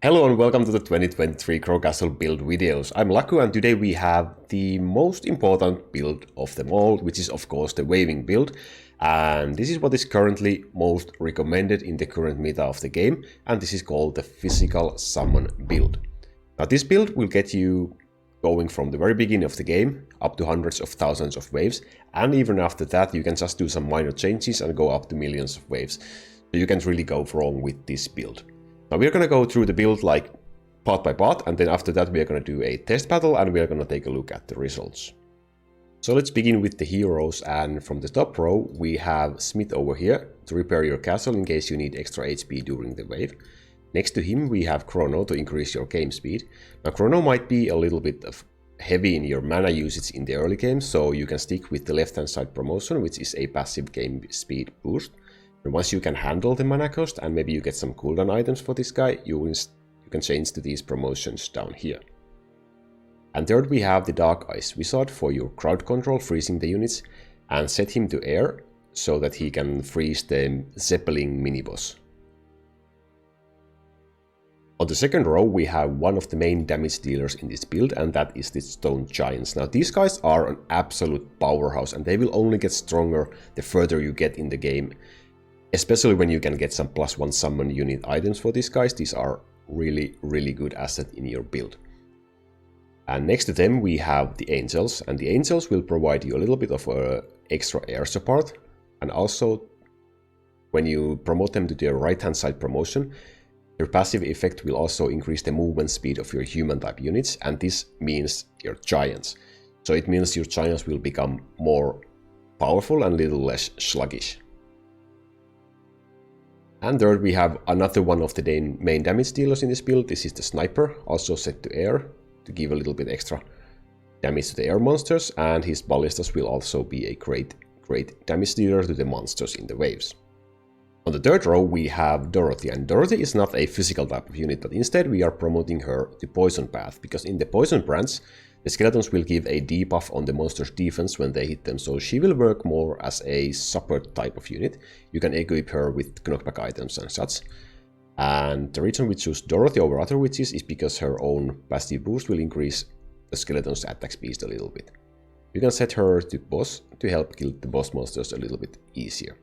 Hello and welcome to the 2023 Crow Castle build videos. I'm Laku and today we have the most important build of them all, which is of course the waving build. And this is what is currently most recommended in the current meta of the game, and this is called the physical summon build. Now this build will get you going from the very beginning of the game up to hundreds of thousands of waves, and even after that you can just do some minor changes and go up to millions of waves. So you can't really go wrong with this build. Now we're going to go through the build like part by part, and then after that we are going to do a test battle and we are going to take a look at the results. So let's begin with the heroes, and from the top row we have Smith over here to repair your castle in case you need extra HP during the wave. Next to him we have Chrono to increase your game speed. Now Chrono might be a little bit heavy in your mana usage in the early game, so you can stick with the left hand side promotion, which is a passive game speed boost. And once you can handle the mana cost and maybe you get some cooldown items for this guy, you can change to these promotions down here. And third we have the Dark Ice Wizard for your crowd control, freezing the units, and set him to air so that he can freeze the Zeppelin mini-boss. On the second row we have one of the main damage dealers in this build, and that is the Stone Giants. Now these guys are an absolute powerhouse and they will only get stronger the further you get in the game. Especially when you can get some +1 summon unit items for these guys, these are really good asset in your build. And next to them we have the Angels, and the Angels will provide you a little bit of extra air support, and also when you promote them to the right hand side promotion, their passive effect will also increase the movement speed of your human type units, and this means your Giants. So it means your Giants will become more powerful and a little less sluggish. And third we have another one of the main damage dealers in this build. This is the Sniper, also set to air to give a little bit extra damage to the air monsters, and his ballistas will also be a great damage dealer to the monsters in the waves. On the third row we have Dorothy, and Dorothy is not a physical type of unit, but instead we are promoting her to Poison Path, because in the Poison branch the skeletons will give a debuff on the monster's defense when they hit them, so she will work more as a support type of unit. You can equip her with knockback items and such. And the reason we choose Dorothy over other witches is because her own passive boost will increase the skeleton's attack speed a little bit. You can set her to boss to help kill the boss monsters a little bit easier.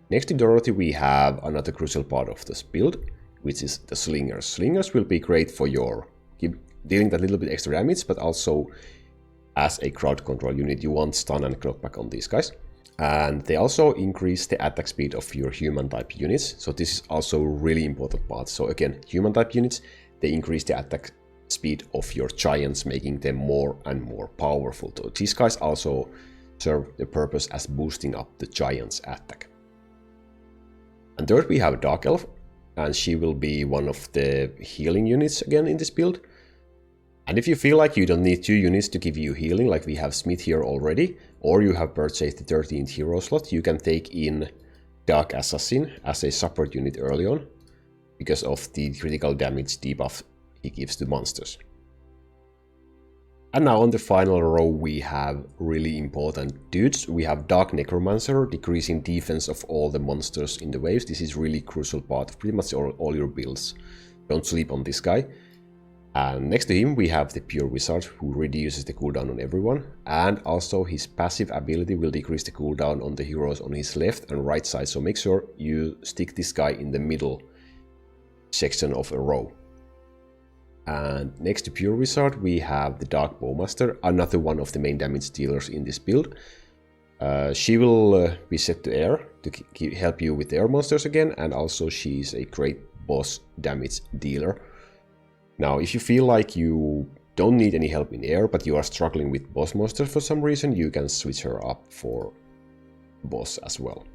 Next to Dorothy we have another crucial part of this build, which is the Slingers. Slingers will be great for your dealing that little bit extra damage, but also as a crowd control unit you want stun and knockback on these guys. And they also increase the attack speed of your human type units, so this is also a really important part. So again, human type units, they increase the attack speed of your Giants, making them more and more powerful. So these guys also serve the purpose as boosting up the Giants' attack. And third we have Dark Elf, and she will be one of the healing units again in this build. And if you feel like you don't need 2 units to give you healing, like we have Smith here already, or you have purchased the 13th hero slot, you can take in Dark Assassin as a support unit early on, because of the critical damage debuff he gives to monsters. And now on the final row we have really important dudes. We have Dark Necromancer, decreasing defense of all the monsters in the waves. This is really crucial part of pretty much all your builds. Don't sleep on this guy. And next to him we have the Pure Wizard, who reduces the cooldown on everyone, and also his passive ability will decrease the cooldown on the heroes on his left and right side, so make sure you stick this guy in the middle section of a row. And next to Pure Wizard we have the Dark Bowmaster, another one of the main damage dealers in this build. She will be set to air to help you with the air monsters again, and also she's a great boss damage dealer. Now, if you feel like you don't need any help in air, but you are struggling with boss monsters for some reason, you can switch her up for boss as well.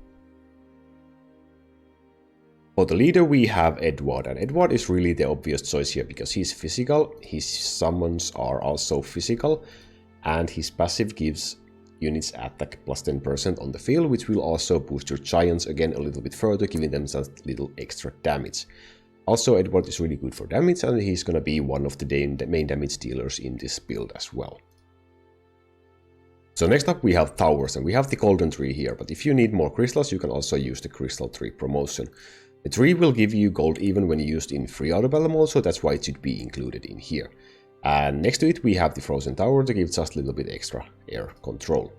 For the leader we have Edward, and Edward is really the obvious choice here because he's physical, his summons are also physical, and his passive gives units attack +10% on the field, which will also boost your Giants again a little bit further, giving them that little extra damage. Also, Edward is really good for damage, and he's gonna be one of the main damage dealers in this build as well. So next up we have towers, and we have the golden tree here, but if you need more crystals you can also use the crystal tree promotion. The tree will give you gold even when used in free Autobattle mode, so that's why it should be included in here. And next to it we have the frozen tower to give just a little bit extra air control.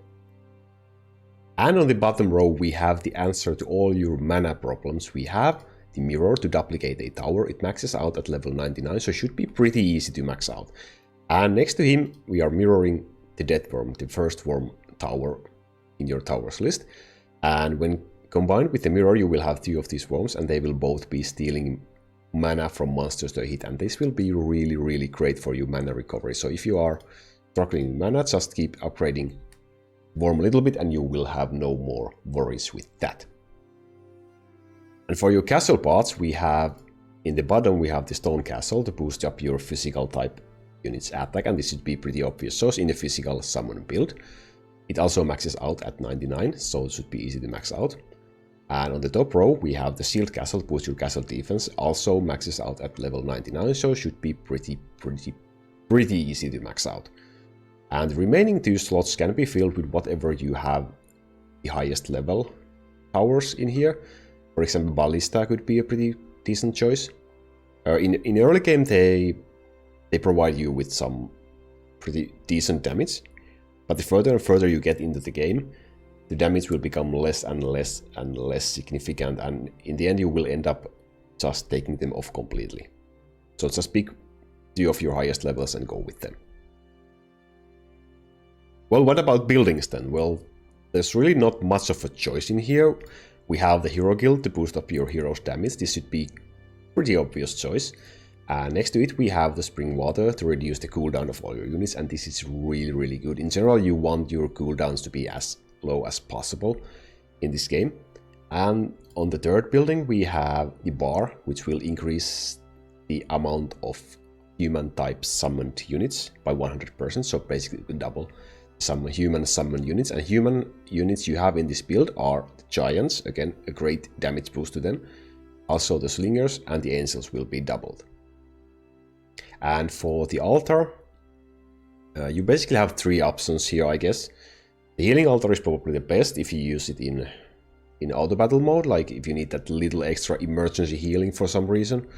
And on the bottom row we have the answer to all your mana problems. We have the mirror to duplicate a tower. It maxes out at level 99, so it should be pretty easy to max out. And next to him we are mirroring the death worm, the first worm tower in your towers list. And when combined with the mirror you will have 2 of these worms, and they will both be stealing mana from monsters to hit, and this will be really great for your mana recovery. So if you are struggling with mana, just keep upgrading worm a little bit and you will have no more worries with that. And for your castle parts, we have in the bottom we have the stone castle to boost up your physical type units attack, and this should be pretty obvious source in a physical summon build. It also maxes out at 99, so it should be easy to max out. And on the top row we have the shield castle, boost your castle defense, also maxes out at level 99, so it should be pretty easy to max out. And the remaining 2 slots can be filled with whatever you have the highest level towers in here. For example, Ballista could be a pretty decent choice. In early game they provide you with some pretty decent damage, but the further and further you get into the game, the damage will become less and less significant, and in the end you will end up just taking them off completely. So just pick 2 of your highest levels and go with them. Well, what about buildings then? Well, there's really not much of a choice in here. We have the hero guild to boost up your hero's damage. This should be pretty obvious choice. Next to it we have the spring water to reduce the cooldown of all your units, and this is really good. In general you want your cooldowns to be as low as possible in this game. And on the third building we have the bar, which will increase the amount of human type summoned units by 100%, so basically it will double some human summoned units. And human units you have in this build are the giants, again a great damage boost to them. Also the slingers and the angels will be doubled. And for the altar, you basically have 3 options here, I guess. The healing altar is probably the best if you use it in Autobattle mode, like if you need that little extra emergency healing for some reason.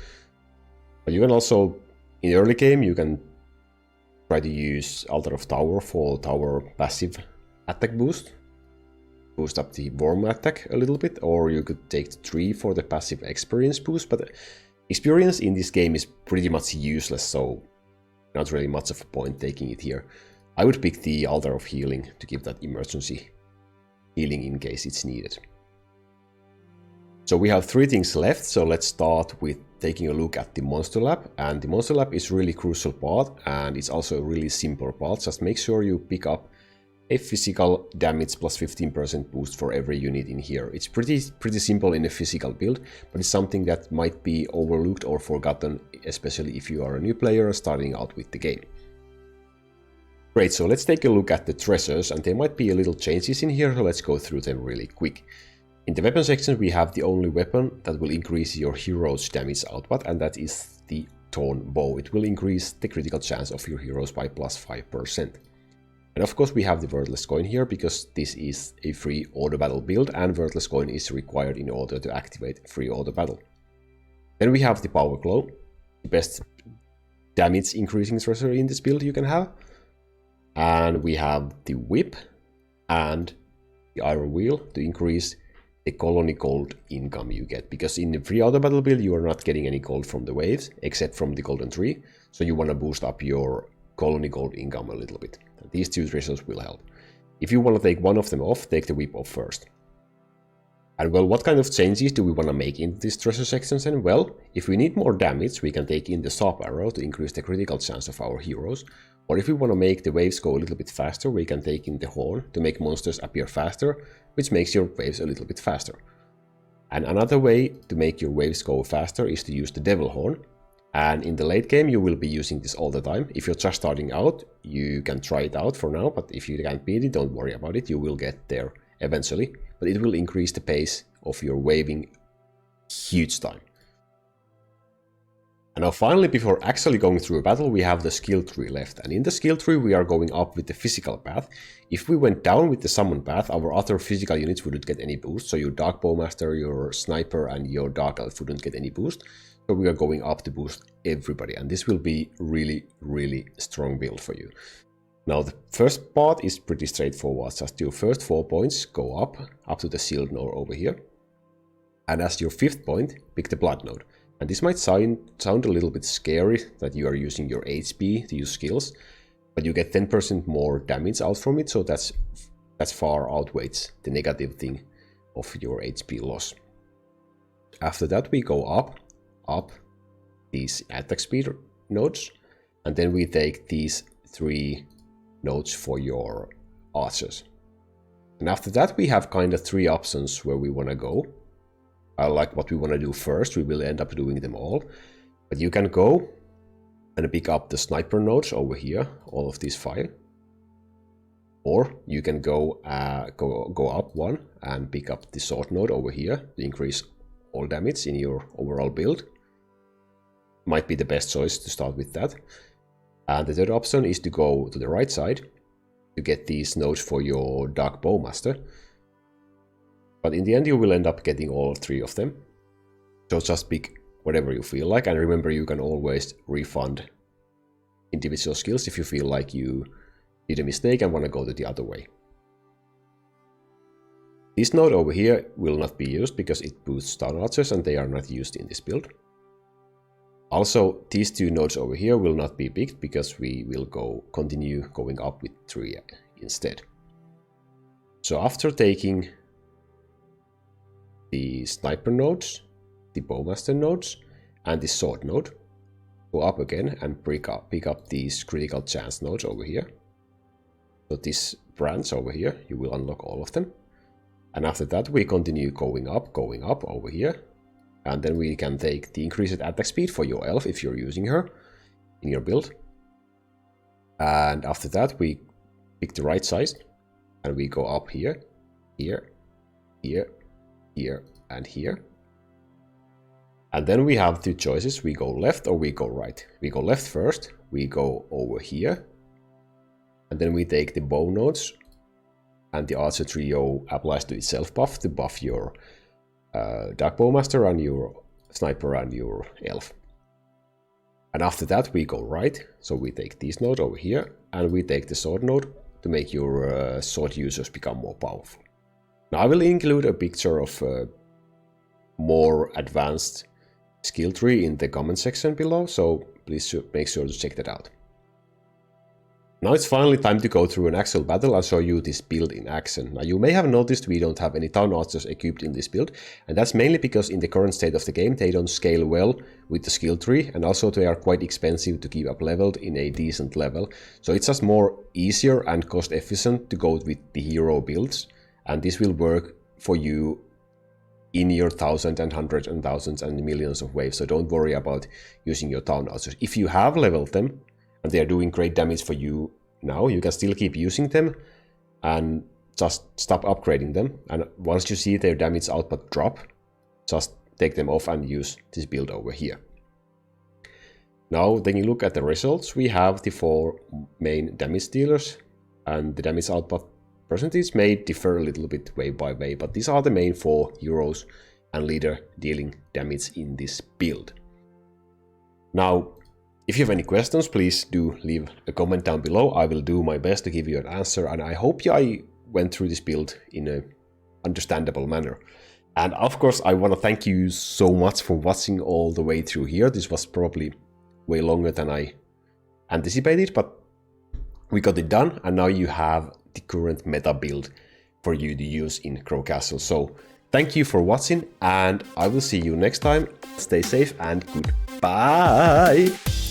But you can also, in early game, you can try to use Altar of Tower for tower passive attack boost up the worm attack a little bit, or you could take the tree for the passive experience boost, but experience in this game is pretty much useless, so not really much of a point taking it here. I would pick the Altar of Healing to give that emergency healing in case it's needed. So we have 3 things left, so let's start with taking a look at the Monster Lab. And the Monster Lab is really crucial part, and it's also a really simple part. Just make sure you pick up a physical damage plus 15% boost for every unit in here. It's pretty simple in a physical build, but it's something that might be overlooked or forgotten, especially if you are a new player starting out with the game. Great, so let's take a look at the treasures, and there might be a little changes in here, so let's go through them really quick. In the weapon section we have the only weapon that will increase your hero's damage output, and that is the Torn Bow. It will increase the critical chance of your heroes by plus 5%. And of course we have the Worthless Coin here, because this is a free Autobattle build and Worthless Coin is required in order to activate free Autobattle. Then we have the Power Glow, the best damage increasing treasure in this build you can have. And we have the Whip and the Iron Wheel to increase the colony gold income you get, because in the free Autobattle build you are not getting any gold from the waves except from the golden tree, so you want to boost up your colony gold income a little bit. And these 2 treasures will help. If you want to take one of them off, take the Whip off first. And well, what kind of changes do we want to make in this treasure section then? Well, if we need more damage, we can take in the Sharp Arrow to increase the critical chance of our heroes. Or if we want to make the waves go a little bit faster, we can take in the Horn to make monsters appear faster, which makes your waves a little bit faster. And another way to make your waves go faster is to use the Devil Horn. And in the late game you will be using this all the time. If you're just starting out, you can try it out for now, but if you can't beat it, don't worry about it, you will get there eventually. But it will increase the pace of your waving huge time. And now finally, before actually going through a battle, we have the skill tree left. And in the skill tree, we are going up with the physical path. If we went down with the summon path, our other physical units wouldn't get any boost. So your Dark Bowmaster, your Sniper, and your Dark Elf wouldn't get any boost. So we are going up to boost everybody. And this will be really, really strong build for you. Now the first part is pretty straightforward. Just your first 4 points go up to the Shield node over here. And as your 5th point, pick the Blood node. And this might sound a little bit scary that you are using your HP to use skills, but you get 10% more damage out from it, so that's far outweighs the negative thing of your HP loss. After that we go up these attack speed nodes, and then we take these 3 nodes for your archers. And after that we have kind of 3 options where we want to go. Like what we want to do first, we will end up doing them all. But you can go and pick up the sniper nodes over here, all of these 5. Or you can go up 1 and pick up the sword node over here to increase all damage in your overall build. Might be the best choice to start with that. And the third option is to go to the right side to get these nodes for your Dark Bowmaster. But in the end you will end up getting all 3 of them. So just pick whatever you feel like, and remember you can always refund individual skills if you feel like you did a mistake and want to go the other way. This node over here will not be used because it boosts Town Archers and they are not used in this build. Also, these 2 nodes over here will not be picked because we will continue going up with 3 instead. So after taking the sniper nodes, the bowmaster nodes, and the sword node, go up again and pick up these critical chance nodes over here. So this branch over here, you will unlock all of them. And after that we continue going up over here. And then we can take the increased attack speed for your elf if you're using her in your build. And after that we pick the right size and we go up here, here, here, here, and here. And then we have 2 choices. We go left or we go right. We go left first, we go over here, and then we take the bow nodes, and the archer trio applies to itself buff to buff your Dark Bowmaster and your Sniper and your Elf. And after that we go right, so we take these nodes over here, and we take the sword node to make your sword users become more powerful. Now I will include a picture of a more advanced skill tree in the comment section below, so please make sure to check that out. Now it's finally time to go through an actual battle and show you this build in action. Now you may have noticed we don't have any Town Archers equipped in this build, and that's mainly because in the current state of the game they don't scale well with the skill tree, and also they are quite expensive to keep up leveled in a decent level. So it's just more easier and cost efficient to go with the hero builds, and this will work for you in your thousands and hundreds and thousands and millions of waves. So don't worry about using your Town Archers. If you have leveled them, and they are doing great damage for you now, you can still keep using them and just stop upgrading them. And once you see their damage output drop, just take them off and use this build over here. Now, when you look at the results, we have the 4 main damage dealers, and the damage output percentage may differ a little bit way by way, but these are the main 4 heroes and leader dealing damage in this build. Now, if you have any questions, please do leave a comment down below. I will do my best to give you an answer, and I hope I went through this build in an understandable manner. And of course, I want to thank you so much for watching all the way through here. This was probably way longer than I anticipated, but we got it done, and now you have the current meta build for you to use in Crow Castle. So thank you for watching, and I will see you next time. Stay safe and goodbye!